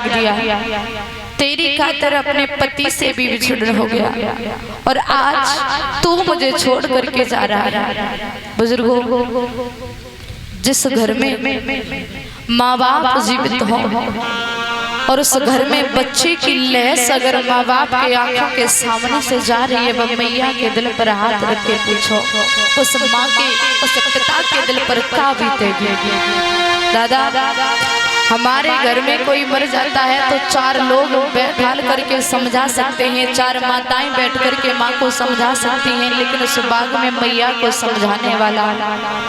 दिया, तेरी खातिर अपने पति से भी बिछड़ हो गया और आज तू मुझे छोड़ करके जा रहा है। बुजुर्गों, जिस घर में माँ बाप जीवित हो और उस घर में बच्चे की लहस अगर माँ बाप के आंखों के सामने से जा रही है, वह मैया के दिल पर हाथ रख के पूछो उस माँ के, उस पिता के दिल पर क्या बीतेगी। दादा, हमारे घर में कोई मर जाता है तो चार लोग बैठाल करके समझा सकते हैं, चार माताएं बैठ करके माँ को समझा सकती हैं, लेकिन उस बाग में मैया को समझाने वाला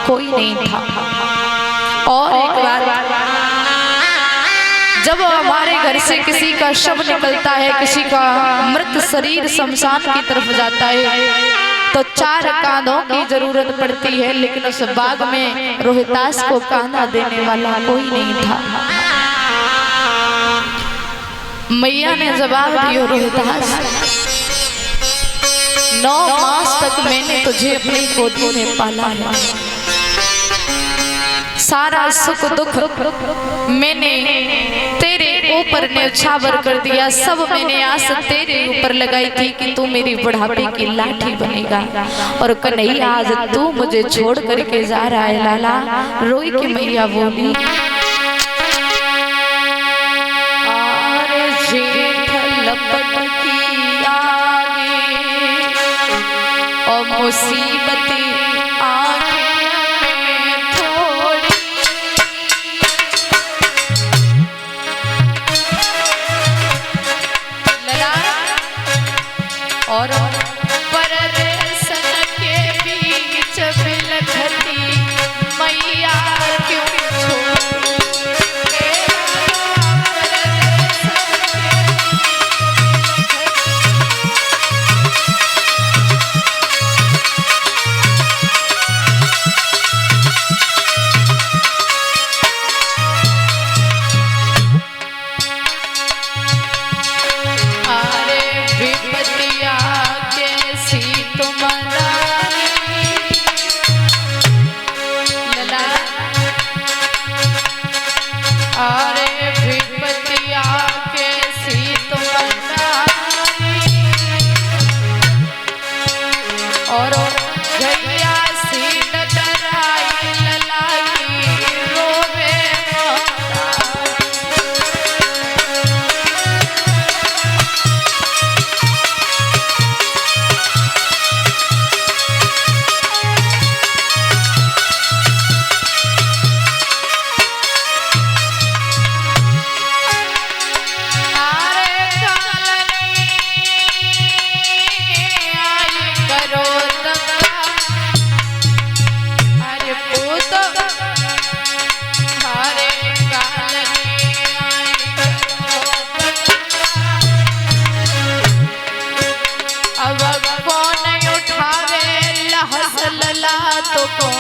कोई नहीं था। और एक बार जब हमारे घर से किसी का शव निकलता है, किसी का मृत शरीर शमशान की तरफ जाता है, तो चार कांधों की जरूरत पड़ती है, लेकिन उस बाग में रोहितास को कांधा देने वाला कोई नहीं था। मैया ने जवाब दिया, रोहितास 9 मास तक मैंने तुझे अपनी गोदी में पाला है, सारा सुख दुख मैंने तेरे ऊपर न्यौछावर कर दिया, सब मैंने आस तेरे ऊपर लगाई थी कि तू मेरी बुढ़ापे की लाठी बनेगा, और कन्हैया आज तू मुझे छोड़ करके जा रहा है। लाला रोई के मैया बोली, जेठ लपट की आगे और मुसीबत और परदेसन के बीच बिलखती मैया क्यों तो कौन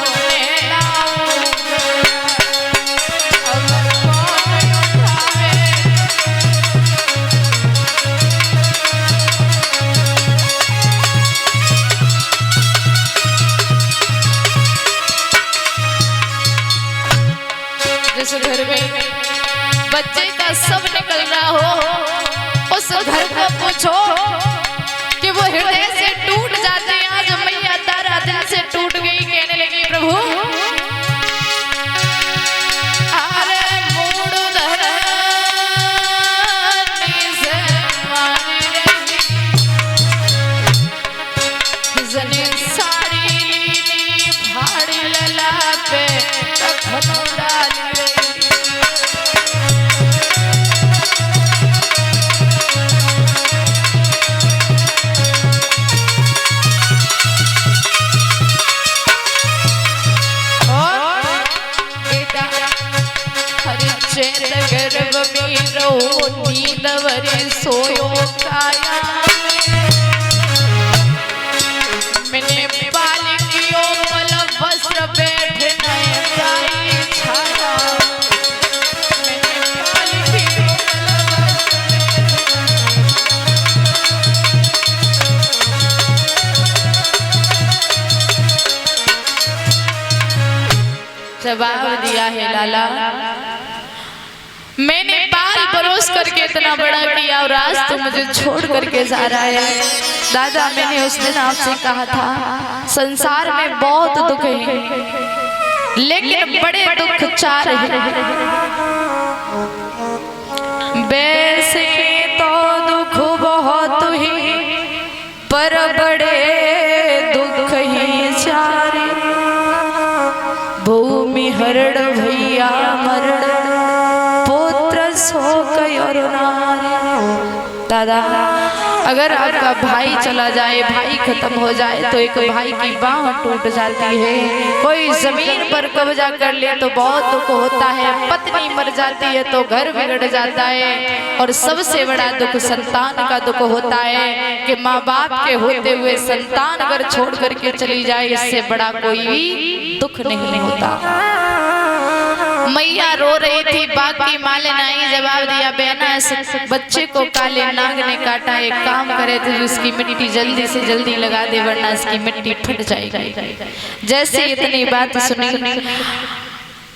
जिस घर में बच्चे का सब निकल रहा हो, उस घर को पूछो कि वो हृदय से टूट जाते हैं। आज मैया तारा दिल से टूट गई, कहने लगी प्रभु अरे मूड धरनी से मारी जने साड़ी लीली फाड़ी लला पे तखनो डाली गर्भ में रहो नींद वरे सोयो काया मैंने बालिकियों पल वस्त्र बैठ नए गाई छाया मैंने बालिकियों जवाब दिया है लाला, मैंने पाल परोस कर इतना बड़ा किया और आज तू मुझे छोड़ करके जा रहा है। दादा मैंने उस दिन आपसे कहा था संसार में बहुत दुख है, लेकिन बड़े दुख चार हैं। वैसे तो दुख बहुत ही, पर बड़े दुख ही चार। भूमि हरण भैया मरण, पुत्र शोक और नारी। दादा अगर आपका भाई चला जाए, भाई खत्म हो जाए तो एक भाई की बाह टूट जाती है। कोई जमीन पर कब्जा कर ले तो बहुत दुख होता है। पत्नी मर जाती है तो घर बिगड़ जाता है। और सबसे बड़ा दुख संतान का दुख होता है कि माँ बाप के होते हुए संतान अगर छोड़ करके चली जाए, इससे बड़ा कोई भी दुख नहीं होता। मैया रो रही थी, बाकी माले नहीं जवाब दिया। बहना बच्चे को काले नाग ने काटा, एक काम करे थे उसकी मिट्टी जल्दी से जल्दी लगा दे वरना इसकी मिट्टी फट जाएगी। जैसे इतनी बात सुनी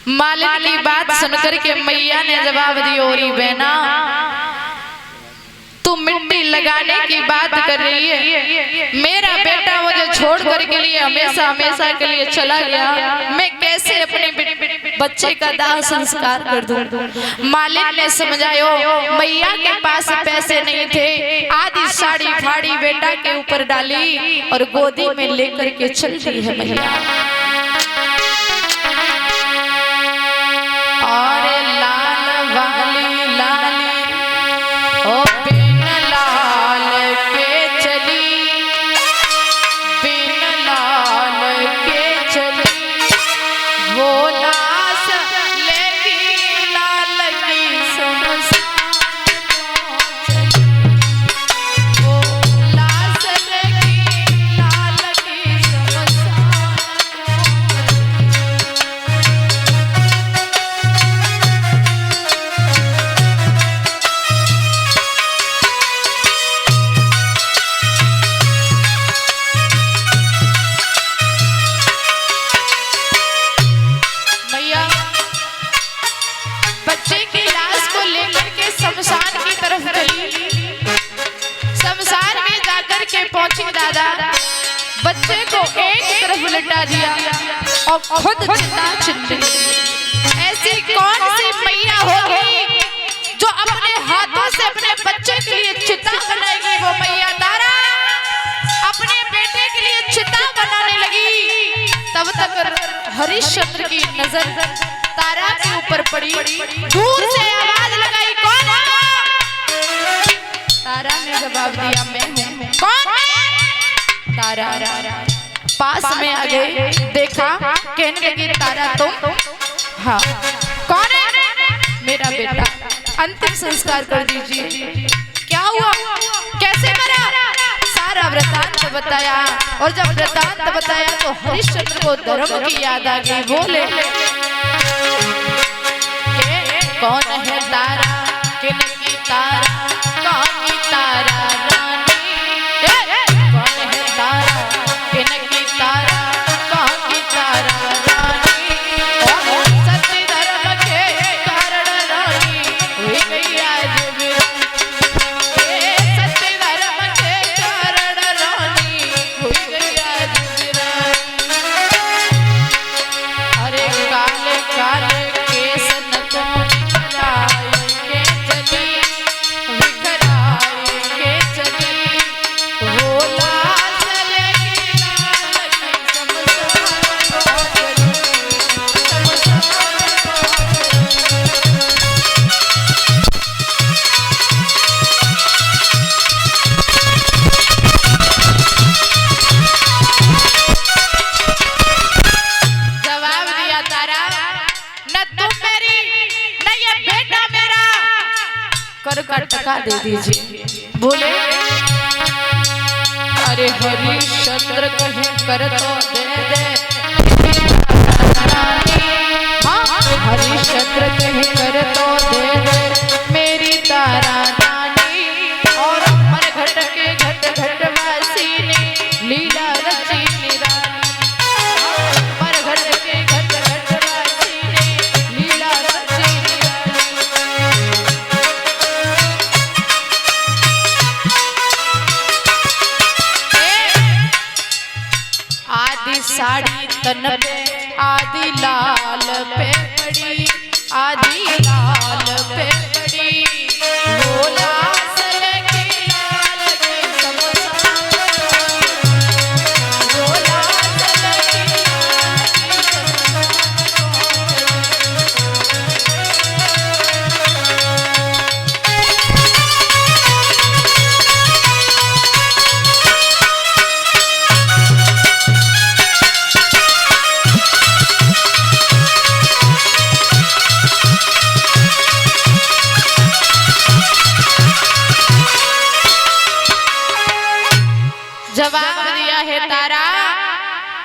मालिन की बात सुनकर के मैया ने जवाब दिया, ओरी बहना तू मिट्टी लगाने की बात कर रही है, मेरा बेटा मुझे छोड़ कर के लिए हमेशा हमेशा के लिए चला गया, मैं कैसे अपने बच्चे का दाह संस्कार कर दूं। मालिक ने समझायो, मैया के पास पैसे नहीं थे, आधी साड़ी फाड़ी बेटा के ऊपर डाली और गोदी में लेकर के चलती है मैया। और लाल वाली लाली ओ पहुंची दादा, बच्चे को एक तरफ लिटा दिया और खुद चिता चिंती। ऐसी कौन सी मैया होगी जो अपने हाथों से अपने बच्चे के लिए चिता बनाएगी? वो मैया तारा अपने बेटे के लिए चिता बनाने लगी। तब तक हरिश्चंद्र की नजर तारा के ऊपर पड़ी। दूर से आवाज लगाई, कौन है? तारा ने जवाब दिया, मैं हूं। कौन है? तारा पास में आ गए, देखा, कहने लगी तारा तुम? हाँ। कौन है? मेरा बेटा। अंतिम संस्कार कर दीजिए। क्या हुआ, कैसे करा? सारा वृतांत बताया। और जब वृतांत बताया तो हरिश्चंद्र को धर्म की याद आ गई। बोले कौन है तारा, किनकी तारा, कौन की तारा रानी? कौन है तारा, किनकी तारा, कौन की तारा रानी? सत्य धर्म के कारण रानी हुई गई आज वीरानी। सत्य धर्म के कारण रानी हुई गई आज वीरानी। अरे काले काले केस टका दे दीजिए। बोले अरे हरिश्चंद्र कहीं कर तो दे दे। हाँ, हरिश्चंद्र कहीं कर तो दे दे मेरी तारा रानी। और मन घट के घट घट वासी ने लीला रची निराली। मन घट के घट घट वासी ने लीला रची निराली। साड़ी तन पे आधी लाल पे पड़ी, आधी लाल पे पड़ी। वो लासल की लाल की वो लासल की जवाब दिया है तारा,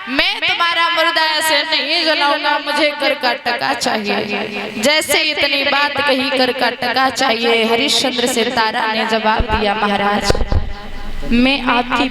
मैं तुम्हारा मुर्दा ऐसे नहीं जलाऊंगा, मुझे कर का टका चाहिए। जैसे इतनी बात कही, कर का टका चाहिए। हरिश्चंद्र से तारा ने जवाब दिया, महाराज मैं आपकी